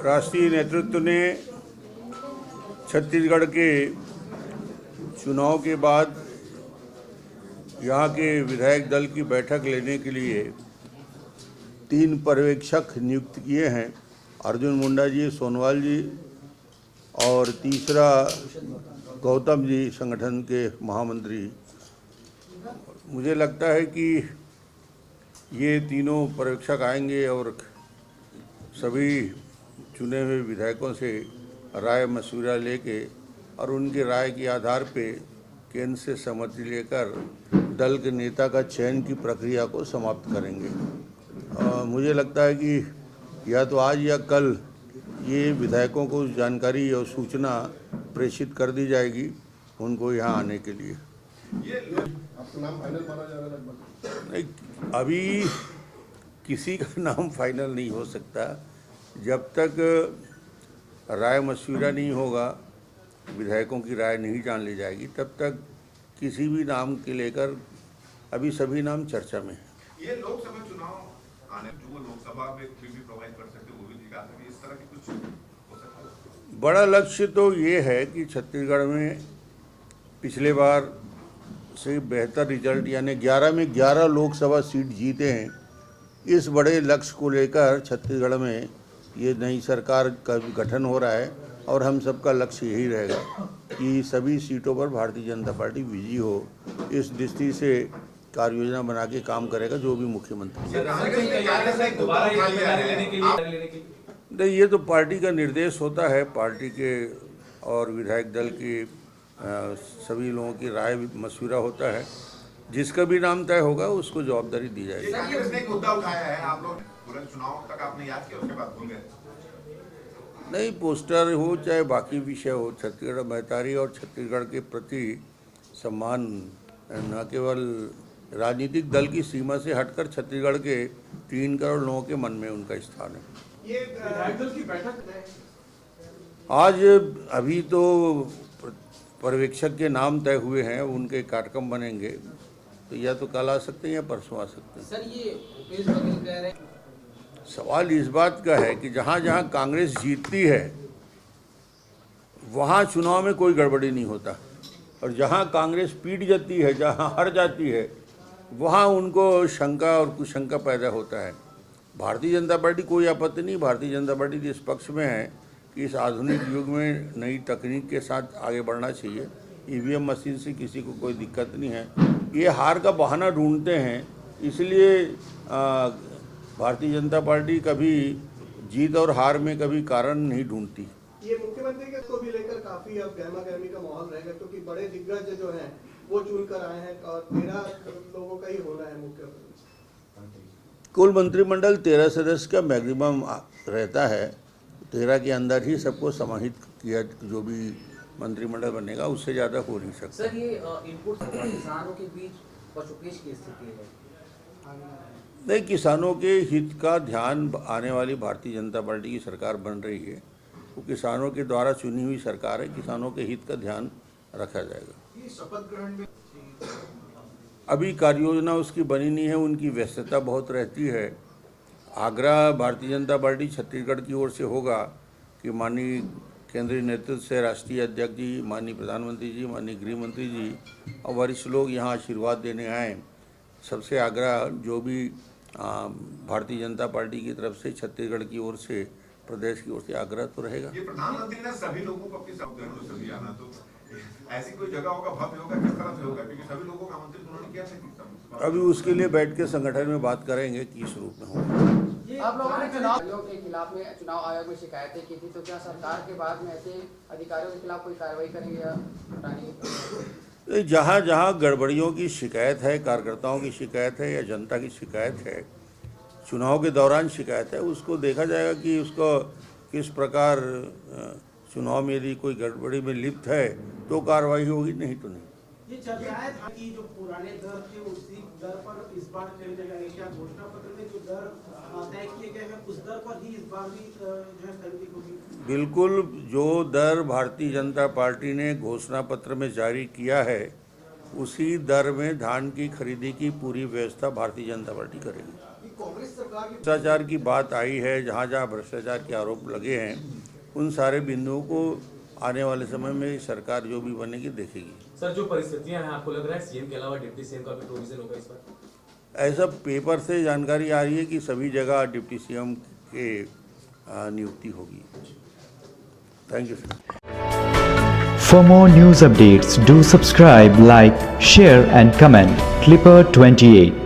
राष्ट्रीय नेतृत्व ने छत्तीसगढ़ के चुनाव के बाद यहाँ के विधायक दल की बैठक लेने के लिए 3 पर्यवेक्षक नियुक्त किए हैं। अर्जुन मुंडा जी, सोनवाल जी और तीसरा गौतम जी, संगठन के महामंत्री। मुझे लगता है कि ये तीनों पर्यवेक्षक आएंगे और सभी चुने हुए विधायकों से राय मशविरा लेके और उनकी राय के आधार पे केंद्र से सहमति लेकर दल के नेता का चयन की प्रक्रिया को समाप्त करेंगे। मुझे लगता है कि या तो आज या कल ये विधायकों को जानकारी और सूचना प्रेषित कर दी जाएगी उनको यहाँ आने के लिए। आपका नाम फाइनल माना जा रहा है लगभग? नहीं, अभी किसी का नाम फाइनल नहीं हो सकता जब तक राय मशविरा नहीं होगा, विधायकों की राय नहीं जान ली जाएगी, तब तक किसी भी नाम के लेकर अभी सभी नाम चर्चा में है। ये लोकसभा चुनाव आने जो लोकसभा में कोई भी प्रोवाइड कर सकते वो भी दिखा सकते, इस तरह की कुछ हो सकता है? बड़ा लक्ष्य तो ये है कि छत्तीसगढ़ में पिछले बार से बेहतर रिजल्ट यानी 11 में 11 लोकसभा सीट जीते हैं। इस बड़े लक्ष्य को लेकर छत्तीसगढ़ में ये नई सरकार का गठन हो रहा है और हम सबका लक्ष्य यही रहेगा कि सभी सीटों पर भारतीय जनता पार्टी विजयी हो। इस दृष्टि से कार्य योजना बना के काम करेगा जो भी मुख्यमंत्री। नहीं, ये तो पार्टी का निर्देश होता है। पार्टी के और विधायक दल की सभी लोगों की राय मशविरा होता है। जिसका भी नाम तय होगा उसको जवाबदारी दी जाएगी। कांग्रेस ने एक मुद्दा उठाया है, आप लोग पूरे चुनाव तक आपने याद किया, उसके बाद भूल गए? नहीं, पोस्टर हो चाहे बाकी विषय हो, छत्तीसगढ़ महतारी और छत्तीसगढ़ के प्रति सम्मान न केवल राजनीतिक दल की सीमा से हटकर छत्तीसगढ़ के 3 करोड़ लोगों के मन में उनका स्थान है। ये विधायक दल की बैठक आज अभी तो पर्यवेक्षक के नाम तय हुए हैं, उनके कार्यक्रम बनेंगे, तो या तो कल आ सकते हैं या परसों आ सकते हैं। सर, ये भूपेश बघेल कह रहे हैं। सवाल इस बात का है कि जहाँ जहाँ कांग्रेस जीतती है वहाँ चुनाव में कोई गड़बड़ी नहीं होता, और जहाँ कांग्रेस पीट जाती है, जहाँ हार जाती है, वहाँ उनको शंका और कुशंका पैदा होता है। भारतीय जनता पार्टी कोई आपत्ति नहीं। भारतीय जनता पार्टी इस पक्ष में है कि इस आधुनिक युग में नई तकनीक के साथ आगे बढ़ना चाहिए। ईवीएम मशीन से किसी को कोई दिक्कत नहीं है। ये हार का बहाना ढूंढते हैं, इसलिए भारतीय जनता पार्टी कभी जीत और हार में कभी कारण नहीं ढूंढती। ये मुख्यमंत्री के को भी लेकर काफी अब गहमा-गहमी का माहौल रहेगा, क्योंकि बड़े दिग्गज जो हैं वो चुन कर आए हैं और 13 लोगों का ही होना है मुख्यमंत्री। कुल मंत्रिमंडल 13 सदस्य का मैक्सिमम रहता है। 13 के अंदर ही सबको समाहित किया, जो भी मंत्रिमंडल बनेगा उससे ज़्यादा हो नहीं सकता। सर, ये इनपुट किसानों के बीच पशुपेश की स्थिति है। नहीं, किसानों के हित का ध्यान आने वाली भारतीय जनता पार्टी की सरकार बन रही है। वो किसानों के द्वारा चुनी हुई सरकार है, किसानों के हित का ध्यान रखा जाएगा। शपथ ग्रहण में अभी कार्य योजना उसकी बनी नहीं है, उनकी व्यस्तता बहुत रहती है। आग्रह भारतीय जनता पार्टी छत्तीसगढ़ की ओर से होगा कि माननीय केंद्रीय नेतृत्व से राष्ट्रीय अध्यक्ष जी, माननीय प्रधानमंत्री जी, माननीय गृह मंत्री जी और वरिष्ठ लोग यहाँ आशीर्वाद देने आए। सबसे आग्रह जो भी भारतीय जनता पार्टी की तरफ से छत्तीसगढ़ की ओर से, प्रदेश की ओर से आग्रह तो रहेगा। ये प्रधानमंत्री ने सभी लोगों को अपनी सभी आना, तो ऐसी कोई जगह होगा, भव्य होगा, किस तरह से होगा? क्योंकि सभी लोगों का आमंत्रित उन्होंने किया था। अभी उसके लिए बैठ के संगठन में बात करेंगे किस रूप में होगा। आप लोगों ने चुनाव के खिलाफ में चुनाव आयोग में शिकायतें की थी, तो क्या सरकार के बाद में ऐसे अधिकारियों के खिलाफ कोई कार्रवाई करेंगे या हटाएंगे? जहाँ जहाँ गड़बड़ियों की शिकायत है, कार्यकर्ताओं की शिकायत है या जनता की शिकायत है, चुनाव के दौरान शिकायत है, उसको देखा जाएगा कि उसको किस प्रकार चुनाव में यदि कोई गड़बड़ी में लिप्त है तो कार्रवाई होगी, नहीं तो नहीं। ये चर्चाएं था कि जो पुराने दर थे उसी दर पर इस बार चल जाएगा। क्या घोषणा पत्र में जो दर तय किए गए हैं उस दर पर ही इस बार भी जो है खरीदी होगी? बिल्कुल, जो दर भारतीय जनता पार्टी ने घोषणा पत्र में जारी किया है उसी दर में धान की खरीदी की पूरी व्यवस्था भारतीय जनता पार्टी करेगी। कांग्रेस कहा कि भ्रष्टाचार की बात आई है, जहाँ जहाँ भ्रष्टाचार के आरोप लगे हैं उन सारे बिंदुओं को आने वाले समय में सरकार जो भी बनेगी देखेगी। सर, जो परिस्थितियां हैं, आपको लग रहा है सीएम के अलावा डिप्टी सीएम का भी प्रोविजन होगा इस बार? ऐसा पेपर से जानकारी आ रही है कि सभी जगह डिप्टी सीएम के नियुक्ति होगी। Thank you sir. For more news updates, do subscribe, like, share and comment. Clipper 28.